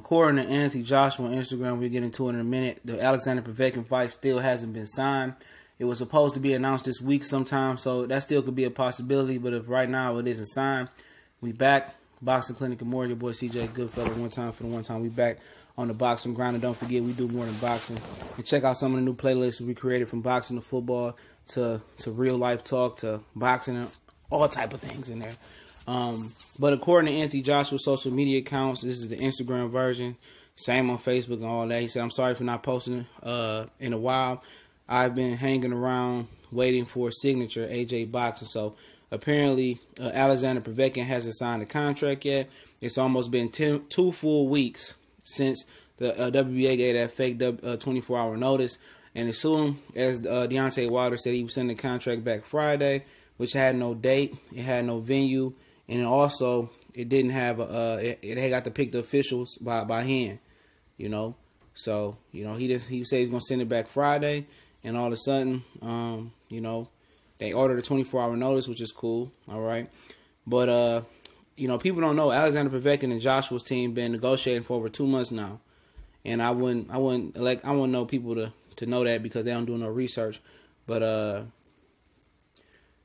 according to Anthony Joshua on Instagram, we'll get into it in a minute, the Alexander Povetkin fight still hasn't been signed. It was supposed to be announced this week sometime, so that still could be a possibility. But if right now it isn't signed, we back. Boxing Clinic and more. Your boy CJ Goodfellow. One time for the one time. We back on the boxing grind. And don't forget, we do more than boxing. And check out some of the new playlists we created, from boxing to football to real life talk to boxing and all type of things in there. But according to Anthony Joshua's social media accounts, this is the Instagram version. Same on Facebook and all that. He said, "I'm sorry for not posting in a while. I've been hanging around waiting for a signature, AJ Boxing." So apparently, Alexander Povetkin hasn't signed a contract yet. It's almost been 2 full weeks since the WBA gave that fake 24-hour notice. And as soon as Deontay Wilder said he was sending the contract back Friday, which had no date, it had no venue, and also it didn't have it had got to pick the officials by hand, you know. So he said he's gonna send it back Friday, and all of a sudden, they ordered a 24-hour notice, which is cool, all right. But people don't know Alexander Povetkin and Joshua's team been negotiating for over 2 months now, and I wouldn't know people to know that because they don't do no research. But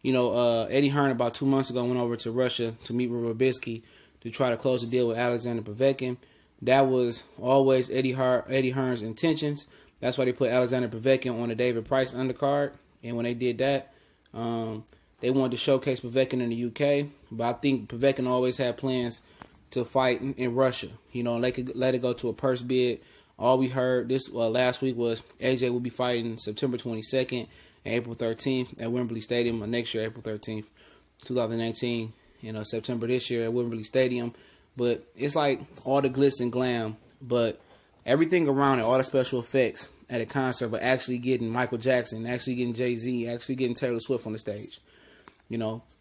Eddie Hearn about 2 months ago went over to Russia to meet with Robisky to try to close a deal with Alexander Povetkin. That was always Eddie Hearn's intentions. That's why they put Alexander Povetkin on the David Price undercard, and when they did that, they wanted to showcase Povetkin in the UK, but I think Povetkin always had plans to fight in Russia. They could let it go to a purse bid. All we heard last week was AJ will be fighting September 22nd and April 13th at Wembley Stadium, next year, April 13th, 2019, September this year at Wembley Stadium. But it's like all the glitz and glam, but everything around it, all the special effects at a concert, but actually getting Michael Jackson, actually getting Jay-Z, actually getting Taylor Swift on the stage.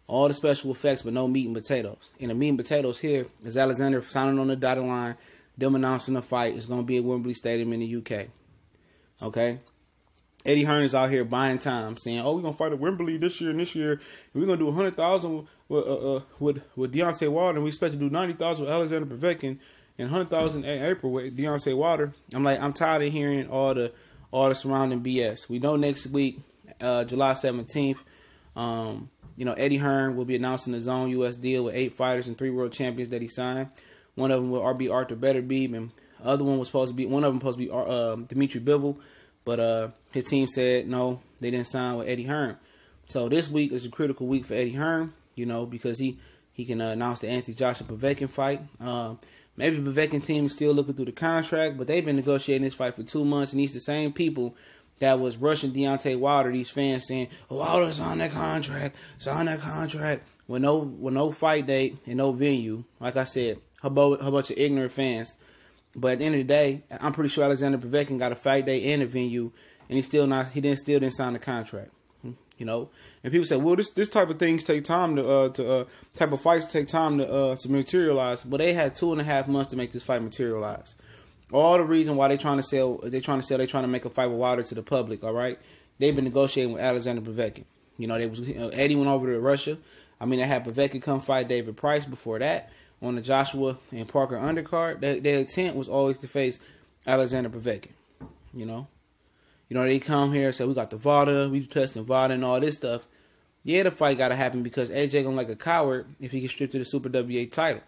All the special effects, but no meat and potatoes. And the meat and potatoes here is Alexander signing on the dotted line, them announcing the fight. It's going to be at Wembley Stadium in the UK. Okay? Eddie Hearn is out here buying time, saying, "Oh, we're going to fight at Wembley this year and this year. And we're going to do 100,000 with Deontay Wilder, and we expect to do 90,000 with Alexander Povetkin and 100,000 in April with Deontay Wilder." I'm tired of hearing all the surrounding BS. We know next week, July 17th, Eddie Hearn will be announcing the Zone US deal with 8 fighters and 3 world champions that he signed. One of them will be Arthur Betterbeeb, and the other one was supposed to be Dimitri Bivol, but his team said no, they didn't sign with Eddie Hearn. So this week is a critical week for Eddie Hearn, because he can announce the Anthony Joshua Povetkin fight. Maybe the Povetkin team is still looking through the contract, but they've been negotiating this fight for 2 months, and these the same people that was rushing Deontay Wilder, these fans saying, "Oh, Wilder, sign that contract, with no fight date and no venue." Like I said, a bunch of ignorant fans. But at the end of the day, I'm pretty sure Alexander Povetkin got a fight date and a venue, and he still didn't sign the contract. And people say, "Well, this type of things take time type of fights take time to materialize." But they had 2.5 months to make this fight materialize. All the reason why they're trying to make a fight with Wilder to the public. All right, they've been negotiating with Alexander Povetkin. Eddie went over to Russia. They had Povetkin come fight David Price before that on the Joshua and Parker undercard. Their intent was always to face Alexander Povetkin. They come here and say, "We got the VADA, we testing VADA and all this stuff." Yeah, the fight got to happen because AJ gonna like a coward if he gets stripped to the Super WA title.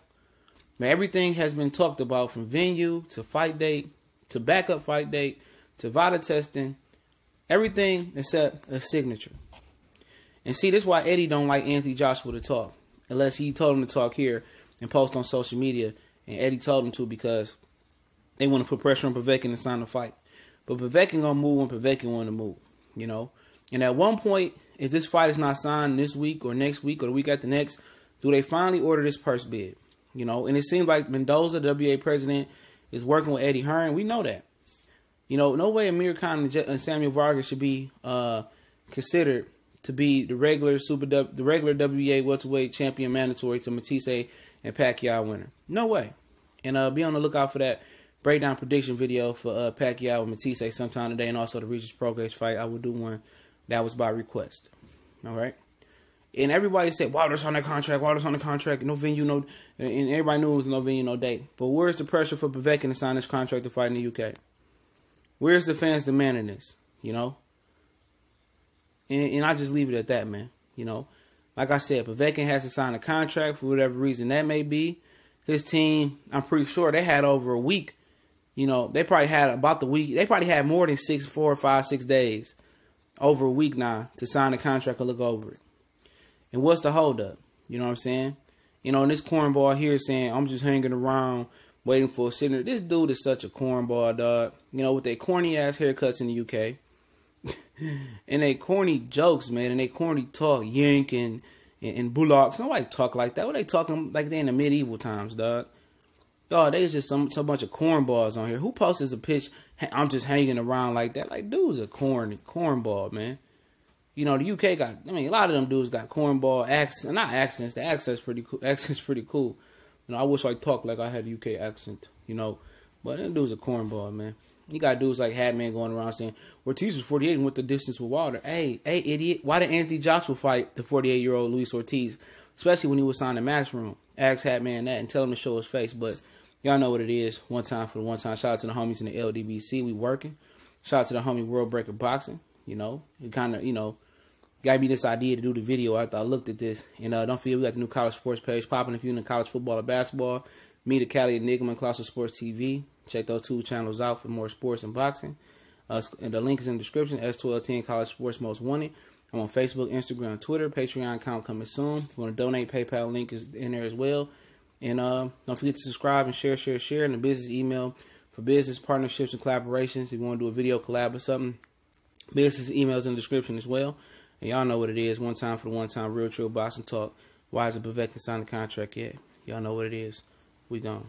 But everything has been talked about, from venue to fight date to backup fight date to VADA testing, everything except a signature. And see, this is why Eddie don't like Anthony Joshua to talk, unless he told him to talk here and post on social media, and Eddie told him to because they want to put pressure on Povetkin to sign the fight. But Povetkin gonna move when Povetkin want to move, And at one point, if this fight is not signed this week or next week or the week after next, do they finally order this purse bid? And it seems like Mendoza, the WBA president, is working with Eddie Hearn. We know that. No way Amir Khan and Samuel Vargas should be considered to be the regular WBA welterweight champion mandatory to Matisse and Pacquiao winner. No way. And be on the lookout for that breakdown prediction video for Pacquiao and Matisse sometime today, and also the Regis Prograis fight. I will do one that was by request. All right. And everybody said, Wilder's on that contract, Wilder's on the contract, no venue, no, and everybody knew it was no venue, no date. But where's the pressure for Povetkin to sign this contract to fight in the UK? Where's the fans demanding this, you know? And I just leave it at that, man, you know? Like I said, Povetkin has to sign a contract for whatever reason that may be. His team, I'm pretty sure they had over a week. You know, they probably had about the week. They probably had more than 4 or 5, 6 days, over a week now, to sign the contract or look over it. And what's the holdup? You know what I'm saying? You know, and this cornball here saying, I'm just hanging around waiting for a signature. This dude is such a cornball, dog. You know, with their corny-ass haircuts in the UK. And they corny jokes, man, and they corny talk, yank and bullocks. Nobody talk like that. What they talking like they in the medieval times, dog? Dog, they just some bunch of cornballs on here. Who posts a pitch? I'm just hanging around like that. Like, dude's a cornball, man. You know, the UK got, I mean, a lot of them dudes got cornball accents. Not accents. The accent's pretty cool. Accent's pretty cool. You know, I wish I talked like I had a UK accent, you know. But them dudes a cornball, man. You got dudes like Hatman going around saying, Ortiz was 48 and went the distance with Wilder. Hey, idiot. Why did Anthony Joshua fight the 48-year-old Luis Ortiz? Especially when he was signed in Matchroom. Ask Hatman that and tell him to show his face. But y'all know what it is. One time for the one time. Shout out to the homies in the LDBC. We working. Shout out to the homie World Breaker Boxing. You know, it kind of, you know, got me this idea to do the video after I looked at this. And don't forget, we got the new college sports page popping if you're into college football or basketball. Me, the Cali Enigma, and Colossal Sports TV. Check those 2 channels out for more sports and boxing. And the link is in the description. S1210 College Sports Most Wanted. I'm on Facebook, Instagram, and Twitter. Patreon account coming soon. If you want to donate, PayPal link is in there as well. And don't forget to subscribe and share. And the business email for business partnerships and collaborations. If you want to do a video collab or something, business emails in the description as well. And y'all know what it is. One time for the one time real true boxing talk. Why is it Povetkin signed the contract yet? Y'all know what it is. We gone.